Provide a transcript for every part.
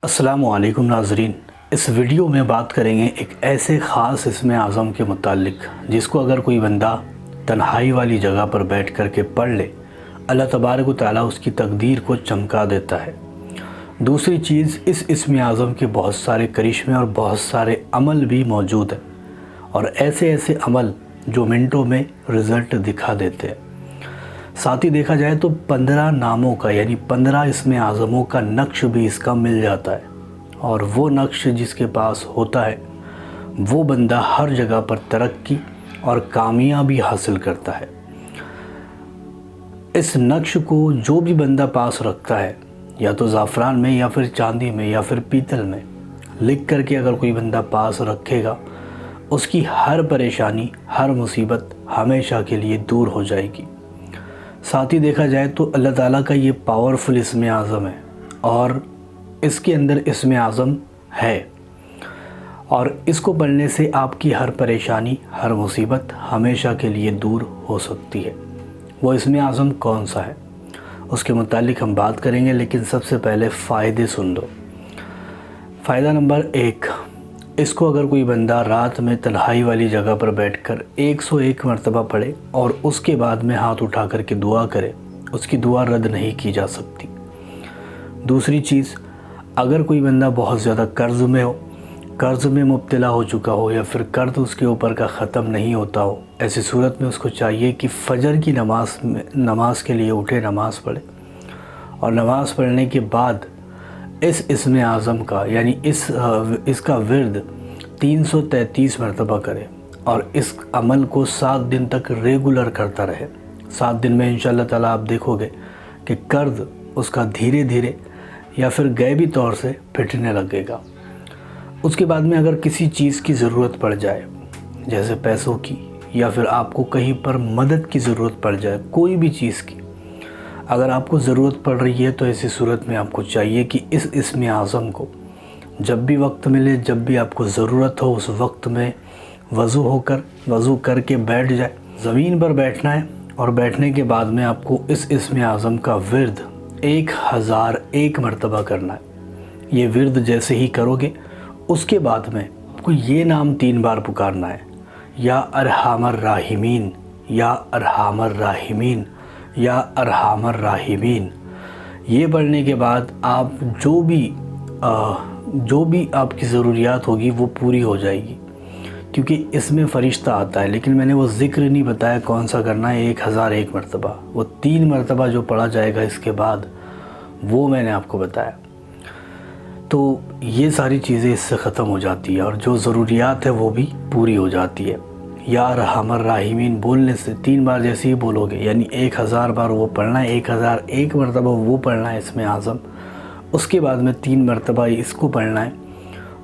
السلام علیکم ناظرین، اس ویڈیو میں بات کریں گے ایک ایسے خاص اسم اعظم کے متعلق جس کو اگر کوئی بندہ تنہائی والی جگہ پر بیٹھ کر کے پڑھ لے، اللہ تبارک و تعالیٰ اس کی تقدیر کو چمکا دیتا ہے۔ دوسری چیز، اس اسم اعظم کے بہت سارے کرشمے اور بہت سارے عمل بھی موجود ہیں، اور ایسے عمل جو منٹوں میں رزلٹ دکھا دیتے ہیں۔ ساتھ ہی دیکھا جائے تو 15 ناموں کا یعنی 15 اسم اعظموں کا نقش بھی اس کا مل جاتا ہے، اور وہ نقش جس کے پاس ہوتا ہے وہ بندہ ہر جگہ پر ترقی اور کامیابی حاصل کرتا ہے۔ اس نقش کو جو بھی بندہ پاس رکھتا ہے، یا تو زعفران میں یا پھر چاندی میں یا پھر پیتل میں لکھ کر کے اگر کوئی بندہ پاس رکھے گا، اس کی ہر پریشانی، ہر مصیبت ہمیشہ کے لیے دور ہو جائے گی۔ ساتھ ہی دیکھا جائے تو اللہ تعالیٰ کا یہ پاورفل اسم اعظم ہے، اور اس کے اندر اسم اعظم ہے، اور اس کو پڑھنے سے آپ کی ہر پریشانی، ہر مصیبت ہمیشہ کے لیے دور ہو سکتی ہے۔ وہ اسم اعظم کون سا ہے اس کے متعلق ہم بات کریں گے، لیکن سب سے پہلے فائدے سن لو۔ فائدہ نمبر 1، اس کو اگر کوئی بندہ رات میں تنہائی والی جگہ پر بیٹھ کر 101 مرتبہ پڑھے اور اس کے بعد میں ہاتھ اٹھا کر کے دعا کرے، اس کی دعا رد نہیں کی جا سکتی۔ دوسری چیز، اگر کوئی بندہ بہت زیادہ قرض میں ہو، قرض میں مبتلا ہو چکا ہو، یا پھر قرض اس کے اوپر کا ختم نہیں ہوتا ہو، ایسی صورت میں اس کو چاہیے کہ فجر کی نماز کے لیے اٹھے، نماز پڑھے، اور نماز پڑھنے کے بعد اس اسم اعظم کا یعنی اس کا ورد 333 مرتبہ کرے، اور اس عمل کو 7 دن تک ریگولر کرتا رہے۔ 7 دن میں انشاءاللہ تعالیٰ آپ دیکھو گے کہ قرض اس کا دھیرے دھیرے یا پھر غیبی طور سے پھٹنے لگے گا۔ اس کے بعد میں اگر کسی چیز کی ضرورت پڑ جائے، جیسے پیسوں کی، یا پھر آپ کو کہیں پر مدد کی ضرورت پڑ جائے، کوئی بھی چیز کی اگر آپ کو ضرورت پڑ رہی ہے، تو ایسی صورت میں آپ کو چاہیے کہ اس اسم اعظم کو جب بھی وقت ملے، جب بھی آپ کو ضرورت ہو، اس وقت میں وضو کر کے بیٹھ جائے۔ زمین پر بیٹھنا ہے، اور بیٹھنے کے بعد میں آپ کو اس اسم اعظم کا ورد 1001 مرتبہ کرنا ہے۔ یہ ورد جیسے ہی کرو گے، اس کے بعد میں آپ کو یہ نام 3 بار پکارنا ہے، یا ارحم الراحمین، یا ارحم الراحمین، یا ارحم الراحمین۔ یہ پڑھنے کے بعد آپ جو بھی آپ کی ضروریات ہوگی وہ پوری ہو جائے گی، کیونکہ اس میں فرشتہ آتا ہے، لیکن میں نے وہ ذکر نہیں بتایا کون سا کرنا ہے۔ 1001 مرتبہ، وہ 3 مرتبہ جو پڑھا جائے گا اس کے بعد، وہ میں نے آپ کو بتایا۔ تو یہ ساری چیزیں اس سے ختم ہو جاتی ہے، اور جو ضروریات ہے وہ بھی پوری ہو جاتی ہے۔ یا ارحم الراحمین بولنے سے 3 بار جیسے ہی بولو گے، یعنی 1000 بار وہ پڑھنا ہے، 1001 مرتبہ وہ پڑھنا ہے اسم اعظم، اس کے بعد میں 3 مرتبہ اس کو پڑھنا ہے،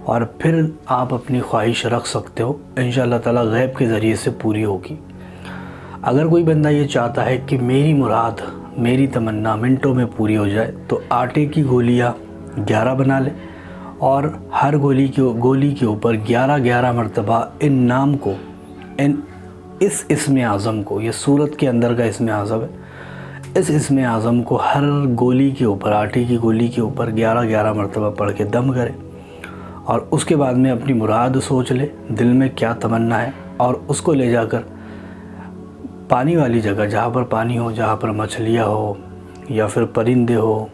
اور پھر آپ اپنی خواہش رکھ سکتے ہو، انشاءاللہ تعالیٰ غیب کے ذریعے سے پوری ہوگی۔ اگر کوئی بندہ یہ چاہتا ہے کہ میری مراد، میری تمنا منٹوں میں پوری ہو جائے، تو آٹے کی گولیاں 11 بنا لے، اور ہر گولی کے اوپر 11 مرتبہ ان نام کو، اس اسم اعظم کو، یہ سورت کے اندر کا اسم اعظم ہے، اس اسم اعظم کو ہر گولی کے اوپر، آٹے کی گولی کے اوپر 11 مرتبہ پڑھ کے دم کرے، اور اس کے بعد میں اپنی مراد سوچ لے، دل میں کیا تمنا ہے، اور اس کو لے جا کر پانی والی جگہ، جہاں پر پانی ہو، جہاں پر مچھلیاں ہو یا پھر پرندے ہو،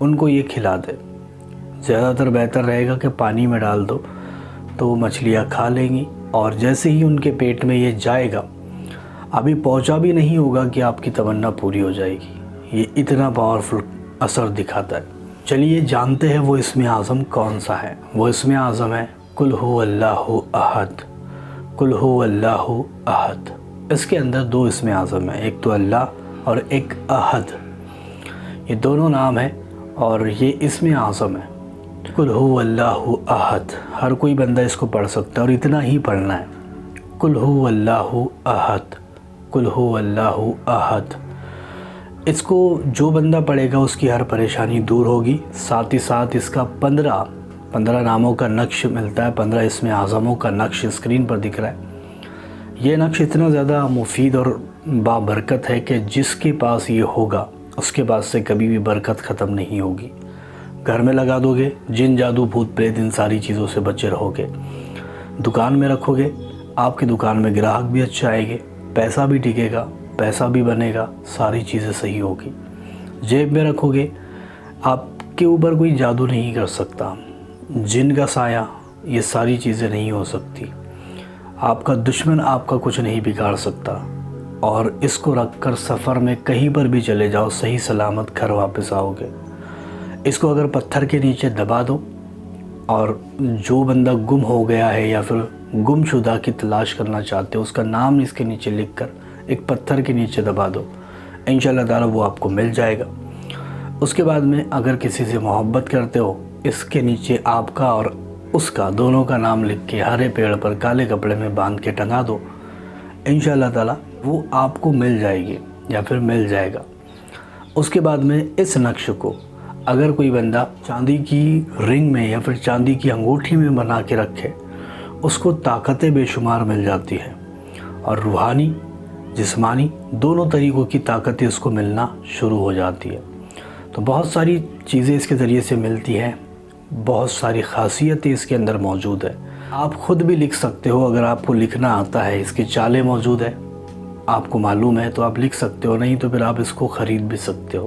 ان کو یہ کھلا دے۔ زیادہ تر بہتر رہے گا کہ پانی میں ڈال دو، تو وہ مچھلیاں کھا لیں گی، اور جیسے ہی ان کے پیٹ میں یہ جائے گا، ابھی پہنچا بھی نہیں ہوگا کہ آپ کی تمنا پوری ہو جائے گی۔ یہ اتنا پاورفل اثر دکھاتا ہے۔ چلیے جانتے ہیں وہ اسم اعظم کون سا ہے۔ وہ اسم اعظم ہے قل هو اللہ احد، قل هو اللہ احد۔ اس کے اندر 2 اسم اعظم ہیں، ایک تو اللہ اور ایک احد، یہ دونوں نام ہیں، اور یہ اسم اعظم ہے قل هو اللہ احد۔ ہر کوئی بندہ اس کو پڑھ سکتا ہے، اور اتنا ہی پڑھنا ہے، قل هو اللہ احد، قل هو اللہ احد۔ اس کو جو بندہ پڑھے گا اس کی ہر پریشانی دور ہوگی۔ ساتھ ہی ساتھ اس کا 15 ناموں کا نقش ملتا ہے، 15 اسم اعظموں کا نقش اسکرین پر دکھ رہا ہے۔ یہ نقش اتنا زیادہ مفید اور بابرکت ہے کہ جس کے پاس یہ ہوگا، اس کے پاس سے کبھی بھی برکت ختم نہیں ہوگی۔ گھر میں لگا دو گے، جن جادو بھوت پریت ان ساری چیزوں سے بچے رہو گے۔ دکان میں رکھو گے، آپ کی دکان میں گراہک بھی اچھا آئے گے، پیسہ بھی ٹکے گا، پیسہ بھی بنے گا، ساری چیزیں صحیح ہوگی۔ جیب میں رکھو گے، آپ کے اوپر کوئی جادو نہیں کر سکتا، جن کا سایہ، یہ ساری چیزیں نہیں ہو سکتی، آپ کا دشمن آپ کا کچھ نہیں بگاڑ سکتا۔ اور اس کو رکھ کر سفر میں کہیں پر بھی چلے جاؤ، صحیح سلامت گھر واپس آؤ گے۔ اس کو اگر پتھر کے نیچے دبا دو، اور جو بندہ گم ہو گیا ہے یا پھر گم شدہ کی تلاش کرنا چاہتے ہو، اس کا نام اس کے نیچے لکھ کر ایک پتھر کے نیچے دبا دو، انشاءاللہ تعالیٰ وہ آپ کو مل جائے گا۔ اس کے بعد میں اگر کسی سے محبت کرتے ہو، اس کے نیچے آپ کا اور اس کا دونوں کا نام لکھ کے ہرے پیڑ پر کالے کپڑے میں باندھ کے ٹنگا دو، انشاءاللہ تعالیٰ وہ آپ کو مل جائے گی یا پھر مل جائے گا۔ اس کے بعد میں اس نقش کو اگر کوئی بندہ چاندی کی رنگ میں یا پھر چاندی کی انگوٹھی میں بنا کے رکھے، اس کو طاقتیں بے شمار مل جاتی ہیں، اور روحانی جسمانی دونوں طریقوں کی طاقتیں اس کو ملنا شروع ہو جاتی ہے۔ تو بہت ساری چیزیں اس کے ذریعے سے ملتی ہیں، بہت ساری خاصیتیں اس کے اندر موجود ہے۔ آپ خود بھی لکھ سکتے ہو، اگر آپ کو لکھنا آتا ہے، اس کی چالیں موجود ہے، آپ کو معلوم ہے تو آپ لکھ سکتے ہو، نہیں تو پھر آپ اس کو خرید بھی سکتے ہو۔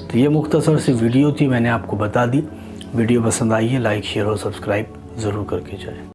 تو یہ مختصر سی ویڈیو تھی، میں نے آپ کو بتا دی۔ ویڈیو پسند آئی ہے، لائک شیئر اور سبسکرائب ضرور کر کے جائیں۔